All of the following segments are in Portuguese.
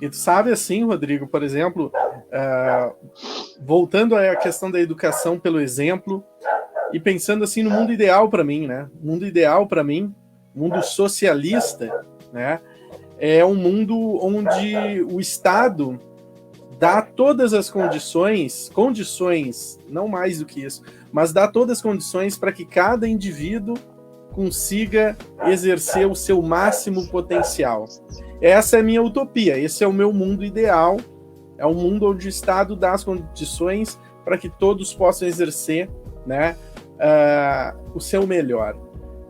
E tu sabe assim, Rodrigo, por exemplo, voltando à questão da educação pelo exemplo e pensando assim no mundo ideal para mim, né? O mundo ideal para mim, mundo socialista, né? É um mundo onde o Estado dá todas as condições, não mais do que isso, mas dá todas as condições para que cada indivíduo consiga exercer o seu máximo potencial. Essa é a minha utopia, esse é o meu mundo ideal, é um mundo onde o Estado dá as condições para que todos possam exercer, né, o seu melhor.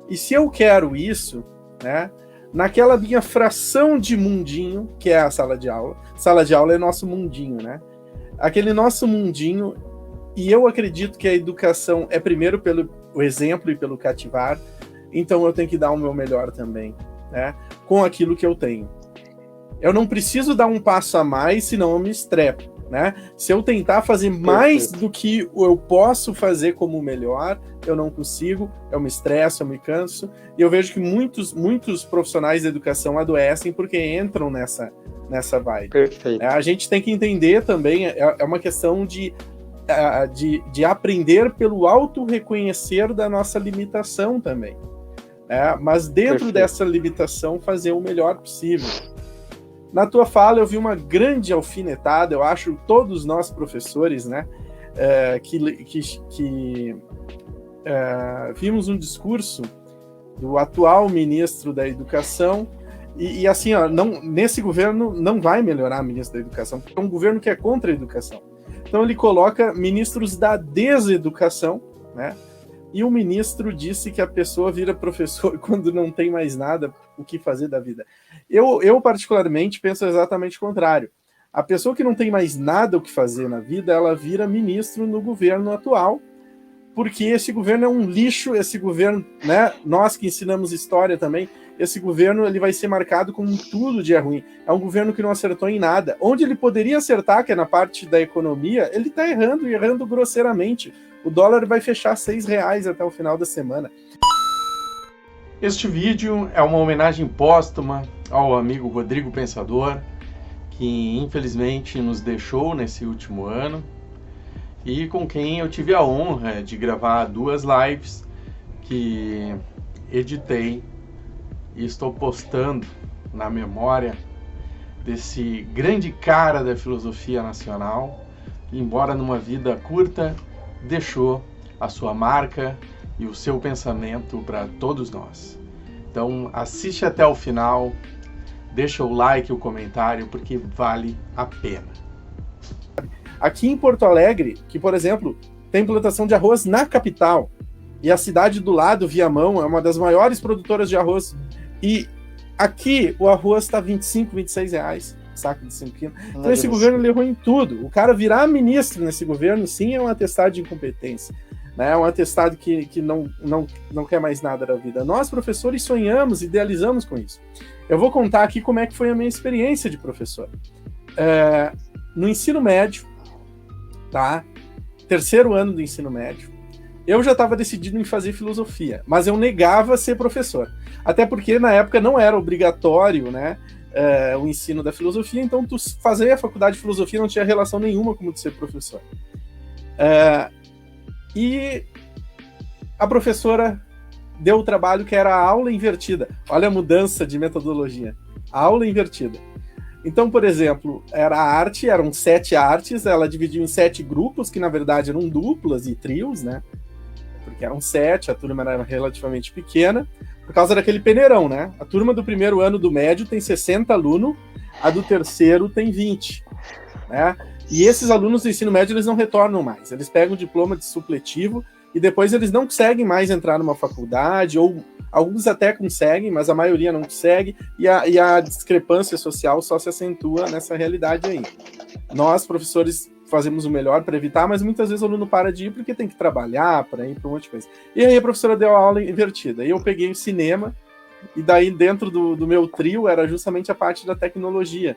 E se eu quero isso, né, naquela minha fração de mundinho, que é a sala de aula é nosso mundinho, né? Aquele nosso mundinho, e eu acredito que a educação é primeiro pelo exemplo e pelo cativar, então eu tenho que dar o meu melhor também, né? Com aquilo que eu tenho. Eu não preciso dar um passo a mais, senão eu me estrepo, né? Se eu tentar fazer mais do que eu posso fazer como melhor, eu não consigo, eu me estresso, eu me canso, e eu vejo que muitos profissionais da educação adoecem porque entram nessa vibe. Perfeito. A gente tem que entender também, é uma questão de aprender pelo auto-reconhecer da nossa limitação também. Mas dentro dessa limitação, fazer o melhor possível. Na tua fala, eu vi uma grande alfinetada, eu acho, todos nós professores, né, vimos um discurso do atual ministro da Educação, e assim, ó, nesse governo não vai melhorar o ministro da Educação, porque é um governo que é contra a educação. Então ele coloca ministros da deseducação, né, e o ministro disse que a pessoa vira professor quando não tem mais nada o que fazer da vida. Eu particularmente, penso exatamente o contrário. A pessoa que não tem mais nada o que fazer na vida, ela vira ministro no governo atual, porque esse governo é um lixo, esse governo, né, nós que ensinamos história também, esse governo ele vai ser marcado como tudo de ruim. É um governo que não acertou em nada. Onde ele poderia acertar, que é na parte da economia, ele está errando grosseiramente. O dólar vai fechar R$6 até o final da semana. Este vídeo é uma homenagem póstuma ao amigo Rodrigo Pensador, que infelizmente nos deixou nesse último ano, e com quem eu tive a honra de gravar 2 lives que editei e estou postando na memória desse grande cara da filosofia nacional, que, embora numa vida curta, deixou a sua marca e o seu pensamento para todos nós. Então assiste até o final, deixa o like e o comentário, porque vale a pena. Aqui em Porto Alegre, que, por exemplo, tem plantação de arroz na capital, e a cidade do lado, Viamão, é uma das maiores produtoras de arroz, e aqui o arroz está R$25, R$26, saco de 5 quilos. Então esse governo errou em tudo. O cara virar ministro nesse governo, sim, é um atestado de incompetência. Né? É um atestado que não quer mais nada da vida. Nós, professores, sonhamos, idealizamos com isso. Eu vou contar aqui como é que foi a minha experiência de professor. No ensino médio, tá? 3º ano do ensino médio, eu já estava decidido em fazer filosofia, mas eu negava ser professor. Até porque na época não era obrigatório, né, o ensino da filosofia, então tu fazer a faculdade de filosofia não tinha relação nenhuma com tu ser professor. E a professora deu o trabalho que era a aula invertida. Olha a mudança de metodologia. A aula invertida. Então, por exemplo, eram 7 artes, ela dividiu em 7 grupos, que na verdade eram duplas e trios, né? Porque eram 7, a turma era relativamente pequena, por causa daquele peneirão, né? A turma do 1º ano do médio tem 60 alunos, a do 3º tem 20, né? E esses alunos do ensino médio, eles não retornam mais, eles pegam o diploma de supletivo e depois eles não conseguem mais entrar numa faculdade, ou alguns até conseguem, mas a maioria não consegue, e a discrepância social só se acentua nessa realidade aí. Nós, professores, fazemos o melhor para evitar, mas muitas vezes o aluno para de ir porque tem que trabalhar, para ir para um monte de coisa. E aí a professora deu a aula invertida, e eu peguei o cinema, e daí dentro do meu trio era justamente a parte da tecnologia.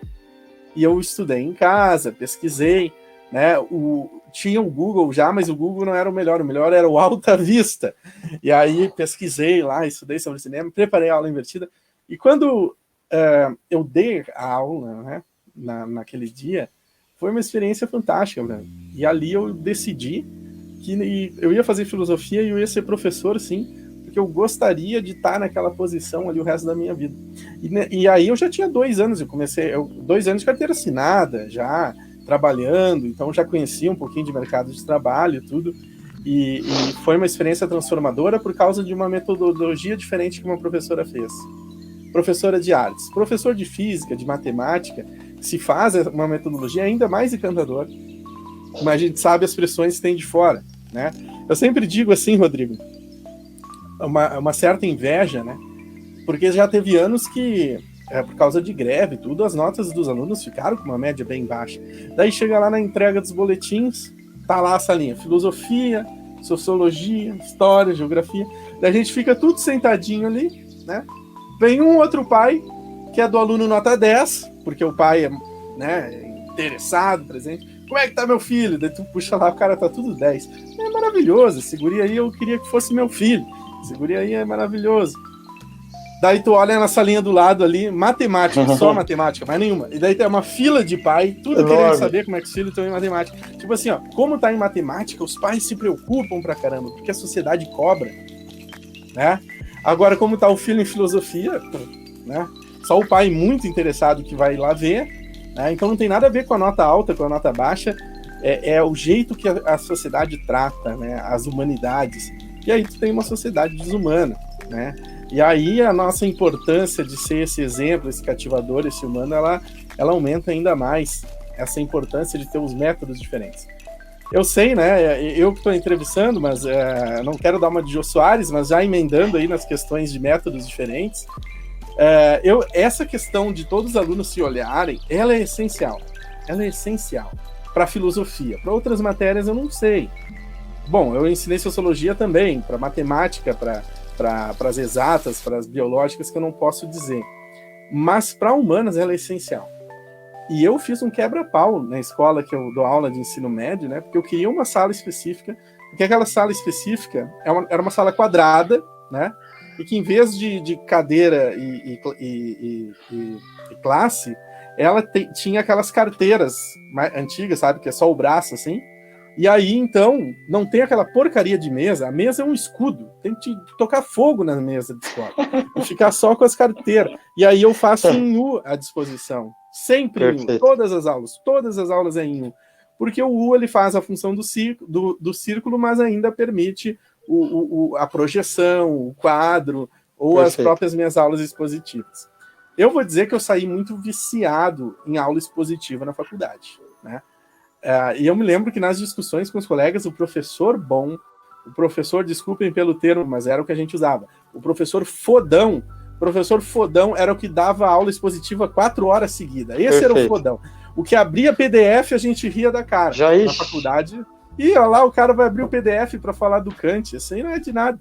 E eu estudei em casa, pesquisei, né? Tinha o Google já, mas o Google não era o melhor era o Alta Vista. E aí pesquisei lá, estudei sobre cinema, preparei a aula invertida, e quando eu dei a aula, né, naquele dia, foi uma experiência fantástica, Bruno. E ali eu decidi que eu ia fazer filosofia e eu ia ser professor, sim, porque eu gostaria de estar naquela posição ali o resto da minha vida. E aí eu já tinha 2 anos, 2 anos de carteira assinada, já trabalhando, então já conhecia um pouquinho de mercado de trabalho e tudo, e foi uma experiência transformadora por causa de uma metodologia diferente que uma professora fez. Professora de artes, professor de física, de matemática, se faz uma metodologia ainda mais encantadora, mas a gente sabe as pressões que tem de fora, né? Eu sempre digo assim, Rodrigo, uma certa inveja, né? Porque já teve anos que, por causa de greve e tudo, as notas dos alunos ficaram com uma média bem baixa. Daí chega lá na entrega dos boletins, tá lá a salinha, filosofia, sociologia, história, geografia. Daí a gente fica tudo sentadinho ali, né? Vem um outro pai, que é do aluno nota 10, porque o pai é, né, interessado, presente. Como é que tá meu filho? Daí tu puxa lá, o cara tá tudo 10. É maravilhoso, esse guri aí eu queria que fosse meu filho. Esse guri aí é maravilhoso. Daí tu olha na salinha do lado ali, matemática, só matemática, mais nenhuma. E daí tem uma fila de pai, tudo querendo saber como é que os filhos estão em matemática. Tipo assim, ó, como tá em matemática, os pais se preocupam pra caramba, porque a sociedade cobra, né? Agora, como tá o filho em filosofia, né? Só o pai muito interessado que vai lá ver, né? Então não tem nada a ver com a nota alta, com a nota baixa, é o jeito que a sociedade trata, né? As humanidades. E aí tu tem uma sociedade desumana, né? E aí a nossa importância de ser esse exemplo, esse cativador, esse humano, ela aumenta ainda mais essa importância de ter os métodos diferentes. Eu sei, né, eu que estou entrevistando, mas não quero dar uma de Jô Soares, mas já emendando aí nas questões de métodos diferentes, essa questão de todos os alunos se olharem, ela é essencial para a filosofia. Para outras matérias eu não sei. Bom, eu ensinei sociologia também, para matemática, para as exatas, para as biológicas, que eu não posso dizer. Mas para humanas ela é essencial. E eu fiz um quebra-pau na escola que eu dou aula de ensino médio, né? Porque eu queria uma sala específica, porque aquela sala específica era uma sala quadrada, né? E que em vez de cadeira e classe, ela tinha aquelas carteiras antigas, sabe? Que é só o braço, assim. E aí, então, não tem aquela porcaria de mesa. A mesa é um escudo. Tem que tocar fogo na mesa de escola. E ficar só com as carteiras. E aí eu faço em U à disposição. Sempre em U. Todas as aulas é em U. Porque o U ele faz a função do círculo, mas ainda permite a projeção, o quadro, ou as próprias minhas aulas expositivas. Eu vou dizer que eu saí muito viciado em aula expositiva na faculdade, né? E eu me lembro que nas discussões com os colegas, o professor bom, o professor, desculpem pelo termo, mas era o que a gente usava, o professor fodão era o que dava aula expositiva 4 horas seguidas. Esse era o fodão. O que abria PDF, a gente ria da cara. Na faculdade, e olha lá, o cara vai abrir o PDF para falar do Kant. Isso aí não é de nada.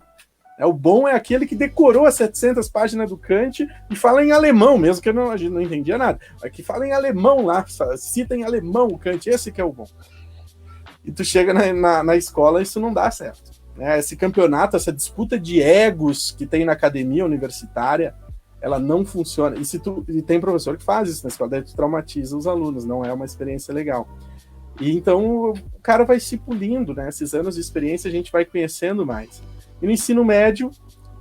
O bom é aquele que decorou as 700 páginas do Kant e fala em alemão, mesmo que a gente não entendia nada. Aqui fala em alemão lá, cita em alemão o Kant, esse que é o bom. E tu chega na escola, isso não dá certo. Esse campeonato, essa disputa de egos que tem na academia universitária, ela não funciona. E tem professor que faz isso na escola, daí tu traumatiza os alunos, não é uma experiência legal. E então o cara vai se pulindo, né? Esses anos de experiência a gente vai conhecendo mais. E no ensino médio,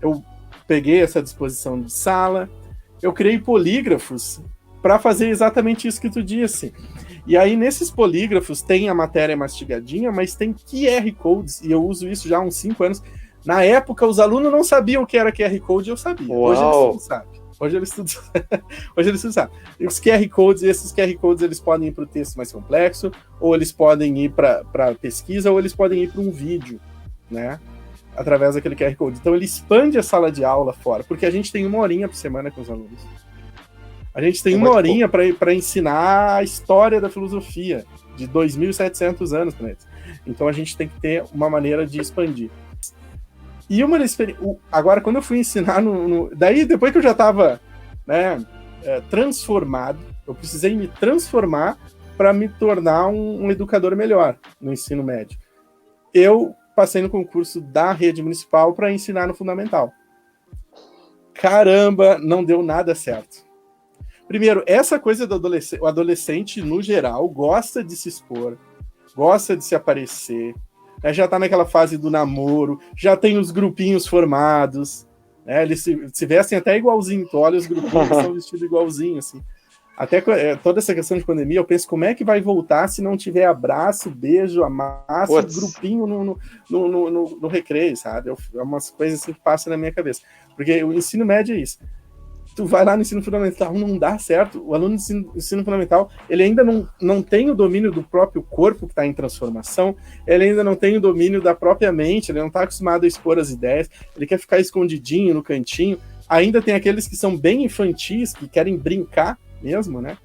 eu peguei essa disposição de sala, eu criei polígrafos para fazer exatamente isso que tu disse. E aí, nesses polígrafos, tem a matéria mastigadinha, mas tem QR Codes, e eu uso isso já há uns 5 anos. Na época, os alunos não sabiam o que era QR Code, eu sabia. Uau. Hoje eles tudo sabem. Hoje eles tudo sabem. E os QR Codes, esses QR Codes, eles podem ir para o texto mais complexo, ou eles podem ir para pesquisa, ou eles podem ir para um vídeo, né? Através daquele QR Code. Então ele expande a sala de aula fora, porque a gente tem 1 horinha por semana com os alunos. A gente tem 1 horinha para ensinar a história da filosofia de 2.700 anos para eles. Então a gente tem que ter uma maneira de expandir. E agora, quando eu fui ensinar daí, depois que eu já estava, né, transformado, eu precisei me transformar para me tornar um educador melhor no ensino médio. Eu passei no concurso da rede municipal para ensinar no fundamental. Caramba, não deu nada certo. Primeiro, essa coisa do adolescente, o adolescente, no geral, gosta de se expor, gosta de se aparecer, né? Já tá naquela fase do namoro, já tem os grupinhos formados, né? Eles se vestem até igualzinho, tu olha os grupinhos, eles estão vestidos igualzinho, assim. Até toda essa questão de pandemia, eu penso como é que vai voltar se não tiver abraço, beijo, amasso, grupinho no recreio, sabe? É umas coisas assim que passam na minha cabeça. Porque o ensino médio é isso. Tu vai lá no ensino fundamental, não dá certo. O aluno do ensino fundamental, ele ainda não tem o domínio do próprio corpo que está em transformação, ele ainda não tem o domínio da própria mente, ele não está acostumado a expor as ideias, ele quer ficar escondidinho no cantinho. Ainda tem aqueles que são bem infantis, que querem brincar mesmo, né?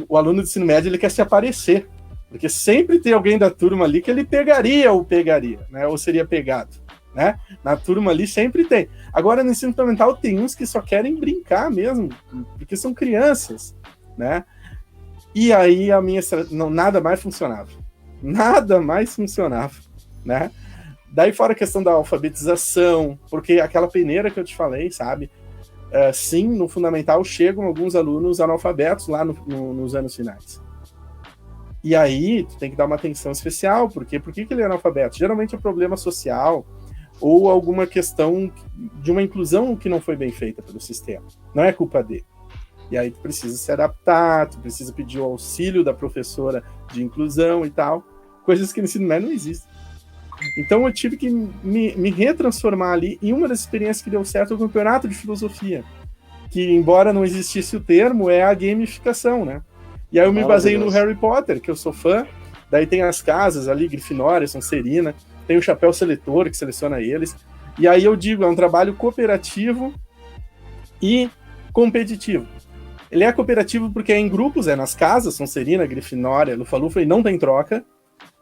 O aluno do ensino médio, ele quer se aparecer, porque sempre tem alguém da turma ali que ele pegaria, né? Ou seria pegado, né? Na turma ali sempre tem. Agora, no ensino fundamental, tem uns que só querem brincar mesmo, porque são crianças, né? E aí nada mais funcionava. Nada mais funcionava, né? Daí fora a questão da alfabetização, porque aquela peneira que eu te falei, sabe? Sim, no fundamental chegam alguns alunos analfabetos lá nos anos finais. E aí, tu tem que dar uma atenção especial, porque por que ele é analfabeto? Geralmente é problema social ou alguma questão de uma inclusão que não foi bem feita pelo sistema. Não é culpa dele. E aí tu precisa se adaptar, tu precisa pedir o auxílio da professora de inclusão e tal, coisas que no ensino médio não existem. Então eu tive que me retransformar ali, e uma das experiências que deu certo é o campeonato de filosofia, que embora não existisse o termo, é a gamificação, né? E aí eu me baseei no Harry Potter, que eu sou fã, daí tem as casas ali, Grifinória, Sonserina, tem o chapéu seletor que seleciona eles, e aí eu digo, é um trabalho cooperativo e competitivo. Ele é cooperativo porque é em grupos, é nas casas, Sonserina, Grifinória, Lufa-Lufa, e não tem troca,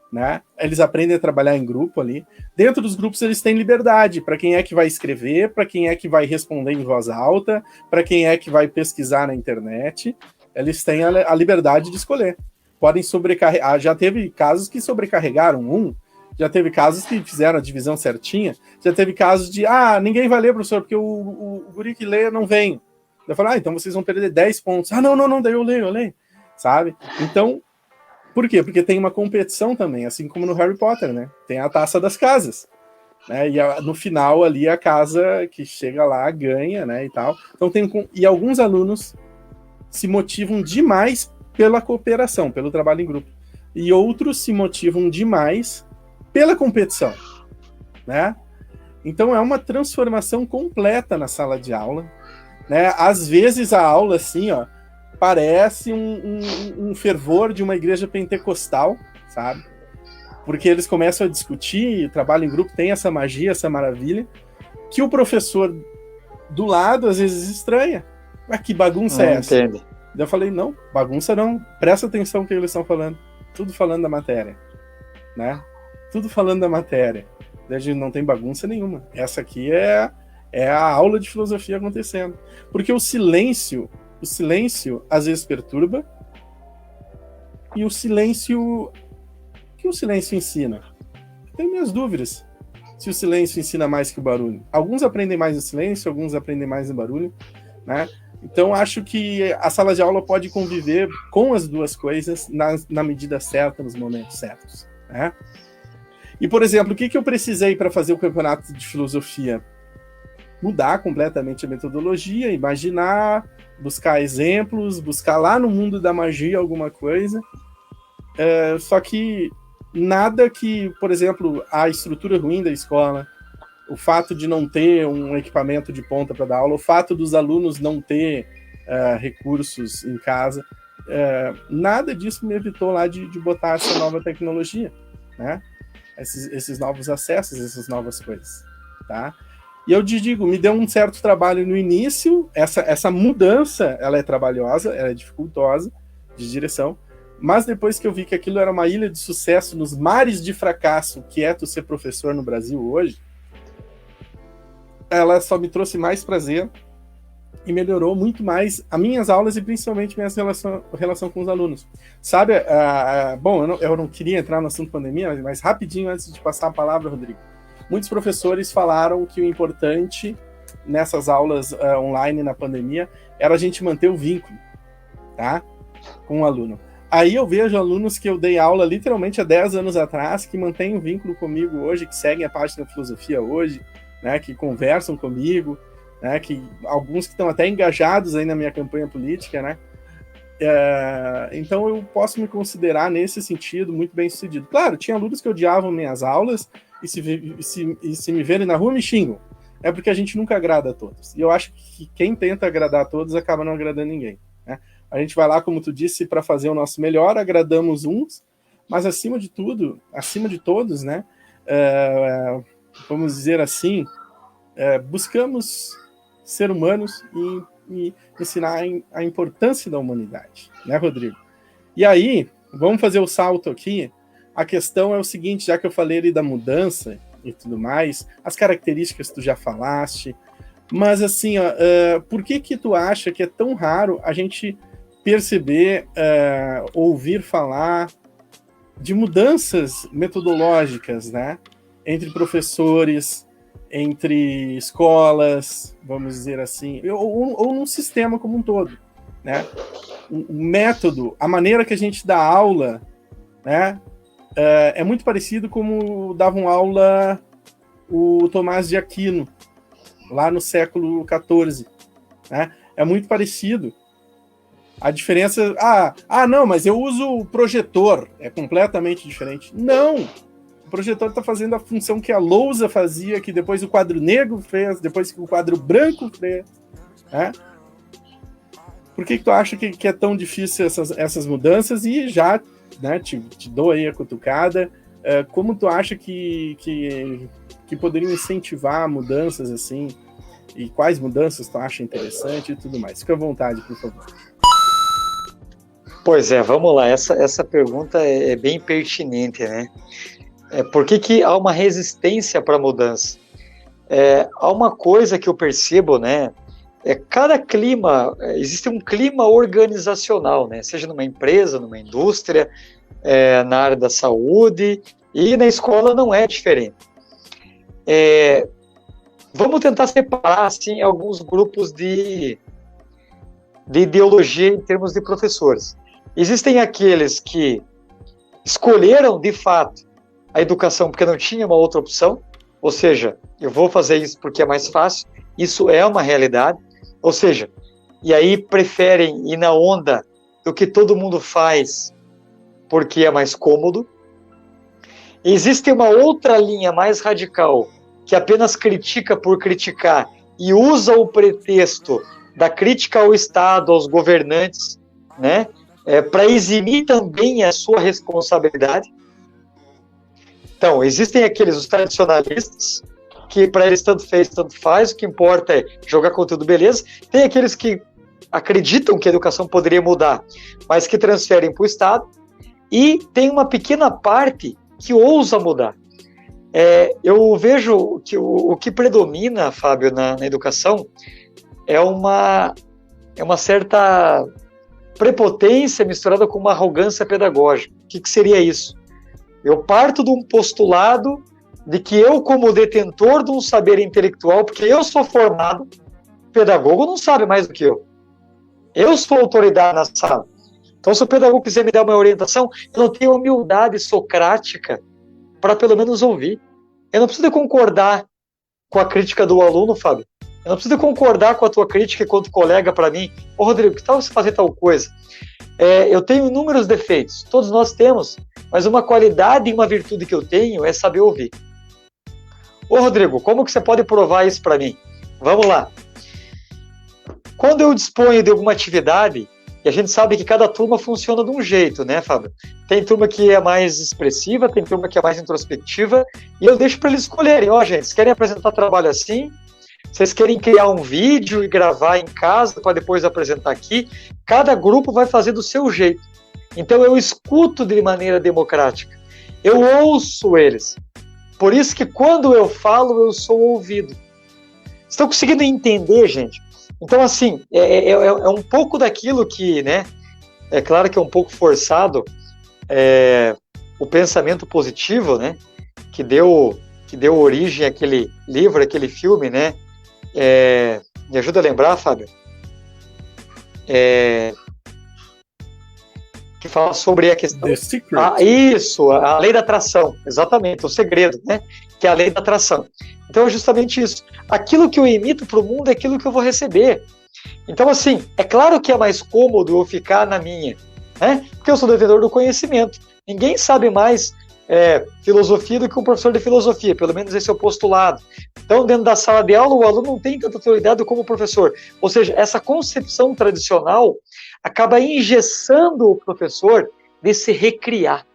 né? Eles aprendem a trabalhar em grupo ali. Dentro dos grupos eles têm liberdade para quem é que vai escrever, para quem é que vai responder em voz alta, para quem é que vai pesquisar na internet. Eles têm a liberdade de escolher. Podem sobrecarregar. Já teve casos que sobrecarregaram já teve casos que fizeram a divisão certinha, já teve casos de ninguém vai ler, professor, porque o guri que lê não vem. Eu falo, então vocês vão perder 10 pontos. Não, daí eu leio, sabe? Então, por quê? Porque tem uma competição também, assim como no Harry Potter, né? Tem a taça das casas, né? E no final ali a casa que chega lá ganha, né? E tal. Então e alguns alunos se motivam demais pela cooperação, pelo trabalho em grupo. E outros se motivam demais pela competição, né? Então é uma transformação completa na sala de aula, né? Às vezes a aula, assim, ó, parece um fervor de uma igreja pentecostal, sabe? Porque eles começam a discutir, o trabalho em grupo tem essa magia, essa maravilha, que o professor do lado às vezes estranha. Mas que bagunça é essa? Entendo. Eu falei, não, bagunça não. Presta atenção no que eles estão falando. Tudo falando da matéria, né? Tudo falando da matéria. A gente não tem bagunça nenhuma. Essa aqui é a aula de filosofia acontecendo. Porque o silêncio às vezes perturba, e o silêncio ensina. Tenho minhas dúvidas se o silêncio ensina mais que o barulho. Alguns aprendem mais no silêncio, alguns aprendem mais no barulho, né? Então acho que a sala de aula pode conviver com as duas coisas na medida certa, nos momentos certos, né? E, por exemplo, o que eu precisei para fazer o campeonato de filosofia? Mudar completamente a metodologia, imaginar, buscar exemplos, buscar lá no mundo da magia alguma coisa. Só que nada que, por exemplo, a estrutura ruim da escola, o fato de não ter um equipamento de ponta para dar aula, o fato dos alunos não ter recursos em casa, nada disso me evitou lá de botar essa nova tecnologia, né? Esses novos acessos, essas novas coisas, tá? E eu te digo, me deu um certo trabalho no início, essa mudança, ela é trabalhosa, ela é dificultosa, de direção, mas depois que eu vi que aquilo era uma ilha de sucesso nos mares de fracasso que é tu ser professor no Brasil hoje, ela só me trouxe mais prazer e melhorou muito mais as minhas aulas e principalmente minha relação com os alunos. Sabe, bom, eu não queria entrar no assunto pandemia, mas rapidinho antes de passar a palavra, Rodrigo. Muitos professores falaram que o importante nessas aulas online na pandemia era a gente manter o vínculo, tá? Com o aluno. Aí eu vejo alunos que eu dei aula literalmente há 10 anos atrás, que mantêm um vínculo comigo hoje, que seguem a página da filosofia hoje, né, que conversam comigo, né, que alguns que estão até engajados aí na minha campanha política, né? Então eu posso me considerar nesse sentido muito bem sucedido. Claro, tinha alunos que odiavam minhas aulas e se me verem na rua me xingam. É porque a gente nunca agrada a todos. E eu acho que quem tenta agradar a todos acaba não agradando ninguém, né? A gente vai lá, como tu disse, para fazer o nosso melhor, agradamos uns, mas acima de tudo, acima de todos, né? Vamos dizer assim, buscamos ser humanos e ensinar a importância da humanidade, né, Rodrigo? E aí, vamos fazer o salto aqui. A questão é o seguinte, já que eu falei ali da mudança e tudo mais, as características tu já falaste, mas assim, por que tu acha que é tão raro a gente perceber, ouvir falar de mudanças metodológicas, né, entre professores, entre escolas, vamos dizer assim, ou num sistema como um todo, né? O método, a maneira que a gente dá aula, né, é muito parecido como davam aula o Tomás de Aquino, lá no século XIV, né? É muito parecido. A diferença... não, mas eu uso o projetor. É completamente diferente. Não! O projetor está fazendo a função que a lousa fazia, que depois o quadro negro fez, depois que o quadro branco fez. Né? Por que tu acha que é tão difícil essas mudanças? E já, né, te dou aí a cutucada. Como tu acha que poderiam incentivar mudanças assim? E quais mudanças tu acha interessante e tudo mais? Fica à vontade, por favor. Pois é, vamos lá. Essa pergunta é bem pertinente, né? Por que há uma resistência para a mudança? Há uma coisa que eu percebo, né? Cada clima, existe um clima organizacional, né? Seja numa empresa, numa indústria, na área da saúde, e na escola não é diferente. Vamos tentar separar, assim, alguns grupos de ideologia em termos de professores. Existem aqueles que escolheram, de fato, a educação porque não tinha uma outra opção, ou seja, eu vou fazer isso porque é mais fácil, isso é uma realidade, ou seja, e aí preferem ir na onda do que todo mundo faz porque é mais cômodo. Existe uma outra linha mais radical, que apenas critica por criticar e usa o pretexto da crítica ao Estado, aos governantes, né, para eximir também a sua responsabilidade. Então, existem os tradicionalistas, que para eles tanto fez, tanto faz, o que importa é jogar conteúdo, beleza. Tem aqueles que acreditam que a educação poderia mudar, mas que transferem para o Estado. E tem uma pequena parte que ousa mudar. Eu vejo que o que predomina, Fábio, na educação é uma certa prepotência misturada com uma arrogância pedagógica. O que seria isso? Eu parto de um postulado de que eu, como detentor de um saber intelectual, porque eu sou formado, pedagogo não sabe mais do que eu. Eu sou autoridade na sala. Então, se o pedagogo quiser me dar uma orientação, eu não tenho humildade socrática para pelo menos ouvir. Eu não preciso concordar com a crítica do aluno, Fábio. Eu não preciso concordar com a tua crítica enquanto colega para mim. Ô, Rodrigo, que tal você fazer tal coisa? Eu tenho inúmeros defeitos, todos nós temos, mas uma qualidade e uma virtude que eu tenho é saber ouvir. Ô, Rodrigo, como que você pode provar isso para mim? Vamos lá. Quando eu disponho de alguma atividade, e a gente sabe que cada turma funciona de um jeito, né, Fábio? Tem turma que é mais expressiva, tem turma que é mais introspectiva, e eu deixo para eles escolherem. Gente, vocês querem apresentar trabalho assim? Vocês querem criar um vídeo e gravar em casa para depois apresentar aqui? Cada grupo vai fazer do seu jeito. Então eu escuto de maneira democrática. Eu ouço eles. Por isso que quando eu falo, eu sou ouvido. Estão conseguindo entender, gente? Então, assim, é um pouco daquilo que, né? É claro que é um pouco forçado o pensamento positivo, né? Que deu origem àquele livro, àquele filme, né? Me ajuda a lembrar, Fábio? que fala sobre a questão... The Secret. Isso, a lei da atração, exatamente, o segredo, né? Que é a lei da atração. Então é justamente isso. Aquilo que eu emito para o mundo é aquilo que eu vou receber. Então, assim, é claro que é mais cômodo eu ficar na minha, né? Porque eu sou devedor do conhecimento. Ninguém sabe mais filosofia do que um professor de filosofia, pelo menos esse é o postulado. Então, dentro da sala de aula, o aluno não tem tanta autoridade como o professor. Ou seja, essa concepção tradicional acaba engessando o professor de se recriar.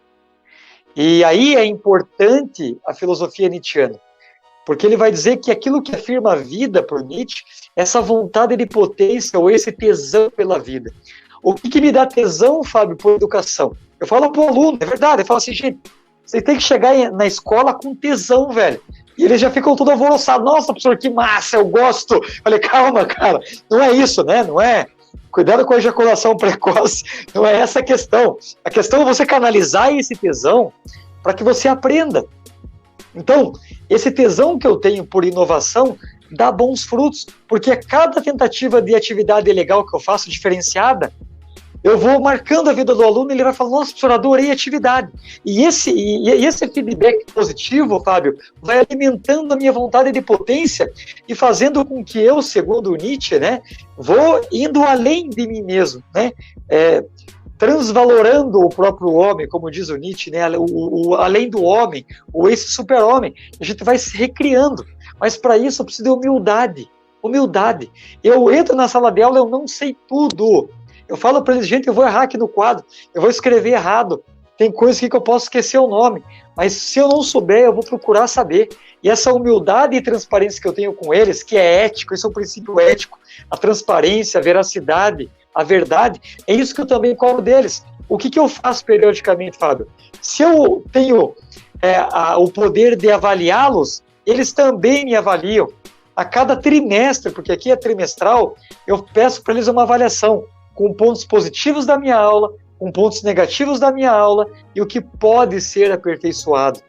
E aí é importante a filosofia nietzschiana, porque ele vai dizer que aquilo que afirma a vida por Nietzsche, essa vontade de potência ou esse tesão pela vida. O que me dá tesão, Fábio, por educação? Eu falo para o aluno, é verdade, eu falo assim, gente, você tem que chegar na escola com tesão, velho. E eles já ficam tudo alvoroçados. Nossa, professor, que massa, eu gosto. Eu falei, calma, cara, não é isso, né? Não é... Cuidado com a ejaculação precoce, não é essa a questão. A questão é você canalizar esse tesão para que você aprenda. Então, esse tesão que eu tenho por inovação dá bons frutos, porque a cada tentativa de atividade legal que eu faço, diferenciada, eu vou marcando a vida do aluno e ele vai falar, nossa, professor, adorei a atividade. E esse feedback positivo, Fábio, vai alimentando a minha vontade de potência e fazendo com que eu, segundo o Nietzsche, né, vou indo além de mim mesmo, né, transvalorando o próprio homem, como diz o Nietzsche, né, além do homem, ou esse super-homem. A gente vai se recriando, mas para isso eu preciso de humildade. Humildade. Eu entro na sala de aula, eu não sei tudo. Eu falo para eles, gente, eu vou errar aqui no quadro, eu vou escrever errado, tem coisas que eu posso esquecer o nome, mas se eu não souber, eu vou procurar saber. E essa humildade e transparência que eu tenho com eles, que é ético, esse é um princípio ético, a transparência, a veracidade, a verdade, é isso que eu também cobro deles. O que eu faço periodicamente, Fábio? Se eu tenho o poder de avaliá-los, eles também me avaliam. A cada trimestre, porque aqui é trimestral, eu peço para eles uma avaliação com pontos positivos da minha aula, com pontos negativos da minha aula e o que pode ser aperfeiçoado.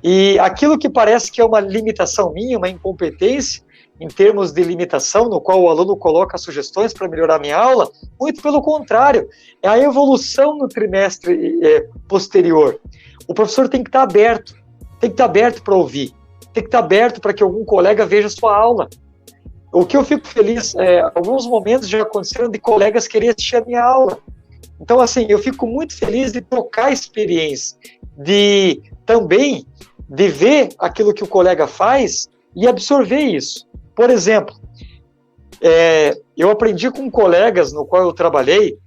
E aquilo que parece que é uma limitação minha, uma incompetência, em termos de limitação, no qual o aluno coloca sugestões para melhorar a minha aula, muito pelo contrário, é a evolução no trimestre posterior. O professor tem que estar aberto para ouvir, tem que estar aberto para que algum colega veja a sua aula. O que eu fico feliz, alguns momentos já aconteceram de colegas querer assistir a minha aula. Então, assim, eu fico muito feliz de trocar experiência, também de ver aquilo que o colega faz e absorver isso. Por exemplo, eu aprendi com colegas no qual eu trabalhei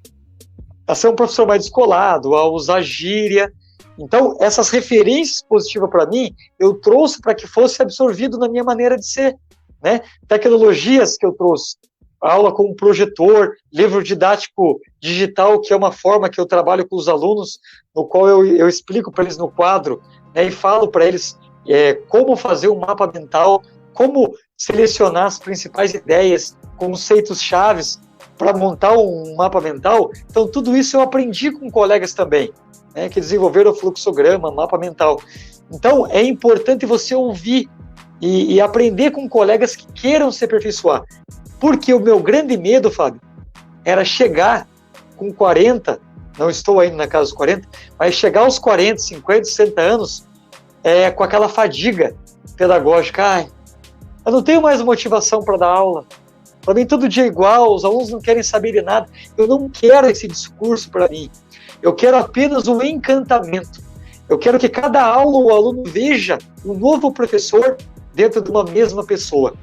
a ser um professor mais descolado, a usar gíria. Então, essas referências positivas para mim, eu trouxe para que fosse absorvido na minha maneira de ser. Né? Tecnologias que eu trouxe, aula com projetor, livro didático digital, que é uma forma que eu trabalho com os alunos, no qual eu explico para eles no quadro, né, e falo para eles como fazer um mapa mental, como selecionar as principais ideias, conceitos chaves para montar um mapa mental. Então, tudo isso eu aprendi com colegas também, né, que desenvolveram o fluxograma, mapa mental. Então, é importante você ouvir e aprender com colegas que queiram se aperfeiçoar. Porque o meu grande medo, Fábio, era chegar com 40, não estou ainda na casa dos 40, mas chegar aos 40, 50, 60 anos com aquela fadiga pedagógica. Ai, eu não tenho mais motivação para dar aula. Para mim, todo dia é igual, os alunos não querem saber de nada. Eu não quero esse discurso para mim. Eu quero apenas o encantamento. Eu quero que cada aula o aluno veja um novo professor dentro de uma mesma pessoa.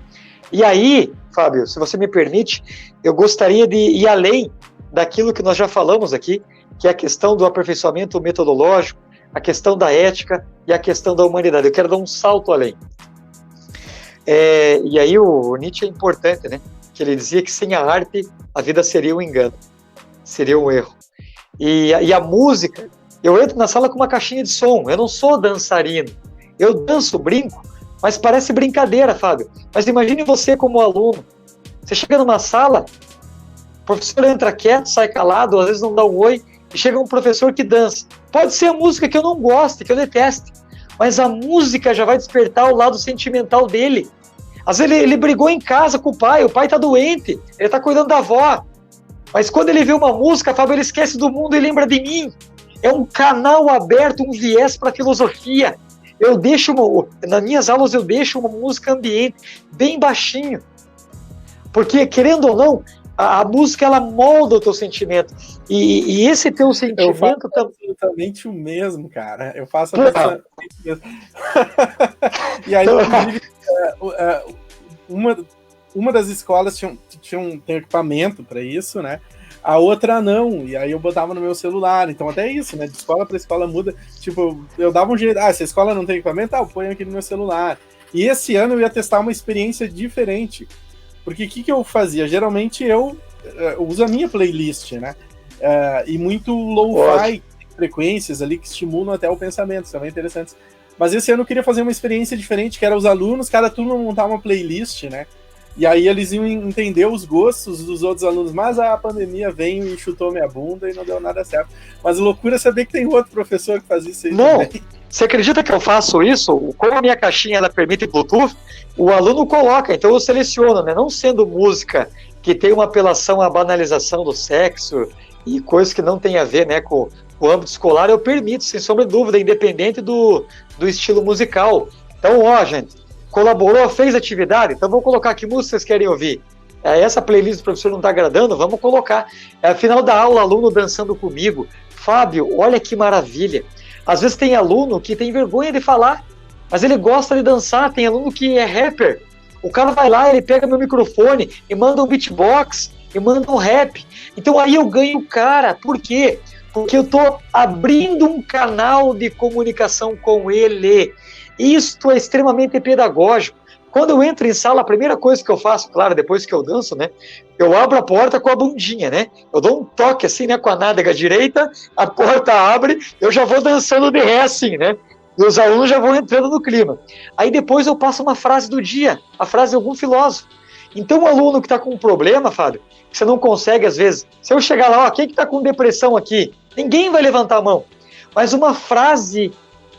E aí, Fábio, se você me permite, eu gostaria de ir além daquilo que nós já falamos aqui, que é a questão do aperfeiçoamento metodológico, a questão da ética e a questão da humanidade. Eu quero dar um salto além. E aí o Nietzsche é importante, né? Que ele dizia que sem a arte a vida seria um engano, seria um erro. E a música, eu entro na sala com uma caixinha de som, eu não sou dançarino, eu danço, brinco, mas parece brincadeira, Fábio. Mas imagine você como aluno, você chega numa sala, o professor entra quieto, sai calado, às vezes não dá um oi, e chega um professor que dança. Pode ser a música que eu não gosto, que eu detesto, mas a música já vai despertar o lado sentimental dele. Às vezes ele brigou em casa com o pai está doente, ele está cuidando da avó. Mas quando ele vê uma música, Fábio, ele esquece do mundo e lembra de mim. É um canal aberto, um viés para filosofia. Nas minhas aulas eu deixo uma música ambiente, bem baixinho. Porque, querendo ou não, a música, ela molda o teu sentimento. E esse teu sentimento... Eu faço absolutamente o mesmo, cara. Eu faço absolutamente o mesmo. E aí, inclusive, uma das escolas tem equipamento para isso, né? A outra não, e aí eu botava no meu celular. Então até isso, né? De escola para escola muda. Tipo, eu dava um jeito, se a escola não tem equipamento, eu ponho aqui no meu celular. E esse ano eu ia testar uma experiência diferente. Porque o que eu fazia? Geralmente eu uso a minha playlist, né? E muito lo-fi, frequências ali que estimulam até o pensamento, são bem interessantes. Mas esse ano eu queria fazer uma experiência diferente, que era os alunos, cada turma montar uma playlist, né? E aí eles iam entender os gostos dos outros alunos, mas a pandemia veio e chutou minha bunda e não deu nada certo. Mas loucura saber que tem outro professor que faz isso aí também. Você acredita que eu faço isso? Como a minha caixinha ela permite Bluetooth, o aluno coloca, então eu seleciono, né? Não sendo música que tem uma apelação à banalização do sexo e coisas que não tem a ver, né, com o âmbito escolar, eu permito, sem sombra de dúvida, independente do estilo musical. Então, gente, colaborou, fez atividade, então vamos colocar que música vocês querem ouvir. Essa playlist do professor não está agradando, vamos colocar. Final da aula, aluno dançando comigo. Fábio, olha que maravilha. Às vezes tem aluno que tem vergonha de falar, mas ele gosta de dançar. Tem aluno que é rapper. O cara vai lá, ele pega meu microfone e manda um beatbox, e manda um rap. Então aí eu ganho o cara. Por quê? Porque eu estou abrindo um canal de comunicação com ele. Isto é extremamente pedagógico. Quando eu entro em sala, a primeira coisa que eu faço, claro, depois que eu danço, né? Eu abro a porta com a bundinha, né? Eu dou um toque assim, né? Com a nádega direita, a porta abre, eu já vou dançando de ré assim, né? E os alunos já vão entrando no clima. Aí depois eu passo uma frase do dia, a frase de algum filósofo. Então o aluno que está com um problema, Fábio, que você não consegue às vezes, se eu chegar lá, quem que está com depressão aqui? Ninguém vai levantar a mão. Mas uma frase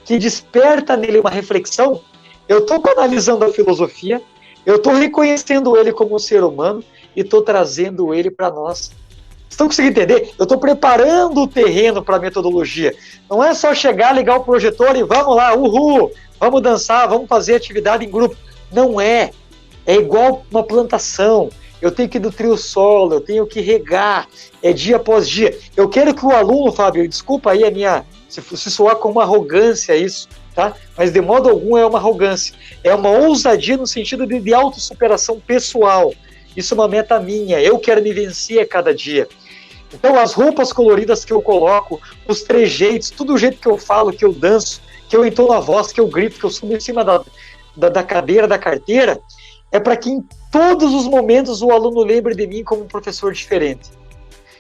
que desperta nele uma reflexão, eu estou analisando a filosofia, eu estou reconhecendo ele como um ser humano e estou trazendo ele para nós. Vocês estão conseguindo entender? Eu estou preparando o terreno para a metodologia. Não é só chegar, ligar o projetor e vamos lá, uhul, vamos dançar, vamos fazer atividade em grupo. Não é. É igual uma plantação. Eu tenho que nutrir o solo, eu tenho que regar, dia após dia. Eu quero que o aluno, Fábio, desculpa aí a minha... Se soar como uma arrogância isso, tá? Mas de modo algum é uma arrogância. É uma ousadia no sentido de autossuperação pessoal. Isso é uma meta minha. Eu quero me vencer a cada dia. Então as roupas coloridas que eu coloco, os trejeitos, tudo o jeito que eu falo, que eu danço, que eu entono a voz, que eu grito, que eu subo em cima da cadeira, da carteira, é para que em todos os momentos o aluno lembre de mim como um professor diferente.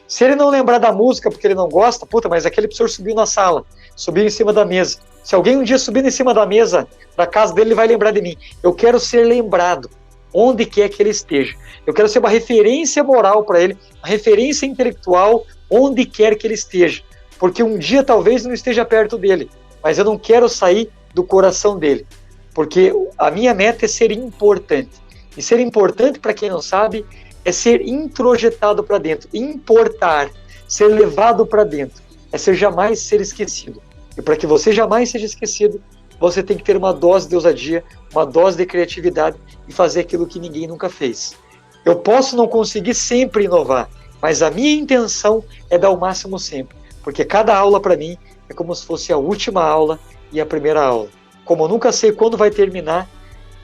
Se ele não lembrar da música porque ele não gosta, mas aquele professor subiu na sala, subiu em cima da mesa. Se alguém um dia subir em cima da mesa da casa dele, ele vai lembrar de mim. Eu quero ser lembrado, onde quer que ele esteja. Eu quero ser uma referência moral para ele, uma referência intelectual, onde quer que ele esteja. Porque um dia talvez não esteja perto dele, mas eu não quero sair do coração dele. Porque a minha meta é ser importante. E ser importante, para quem não sabe, é ser introjetado para dentro, importar, ser levado para dentro, é jamais ser esquecido. E para que você jamais seja esquecido, você tem que ter uma dose de ousadia, uma dose de criatividade e fazer aquilo que ninguém nunca fez. Eu posso não conseguir sempre inovar, mas a minha intenção é dar o máximo sempre, porque cada aula para mim é como se fosse a última aula e a primeira aula. Como eu nunca sei quando vai terminar,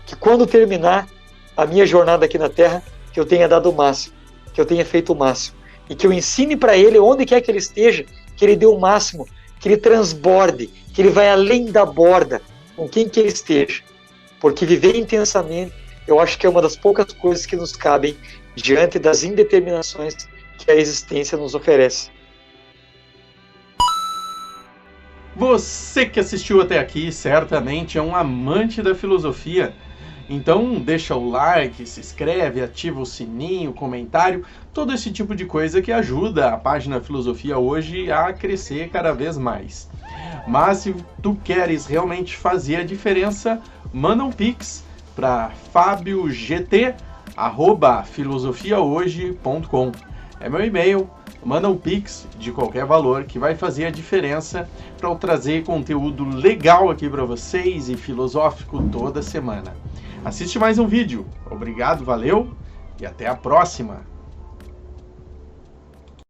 que quando terminar a minha jornada aqui na Terra, que eu tenha dado o máximo, que eu tenha feito o máximo, e que eu ensine para ele, onde quer que ele esteja, que ele dê o máximo, que ele transborde, que ele vai além da borda, com quem que ele esteja. Porque viver intensamente, eu acho que é uma das poucas coisas que nos cabem diante das indeterminações que a existência nos oferece. Você que assistiu até aqui, certamente é um amante da filosofia. Então deixa o like, se inscreve, ativa o sininho, comentário, todo esse tipo de coisa que ajuda a página Filosofia Hoje a crescer cada vez mais. Mas se tu queres realmente fazer a diferença, manda um pix para fabiogT@filosofiahoje.com. é meu e-mail, manda um Pix de qualquer valor que vai fazer a diferença para eu trazer conteúdo legal aqui para vocês e filosófico toda semana. Assiste mais um vídeo. Obrigado, valeu e até a próxima!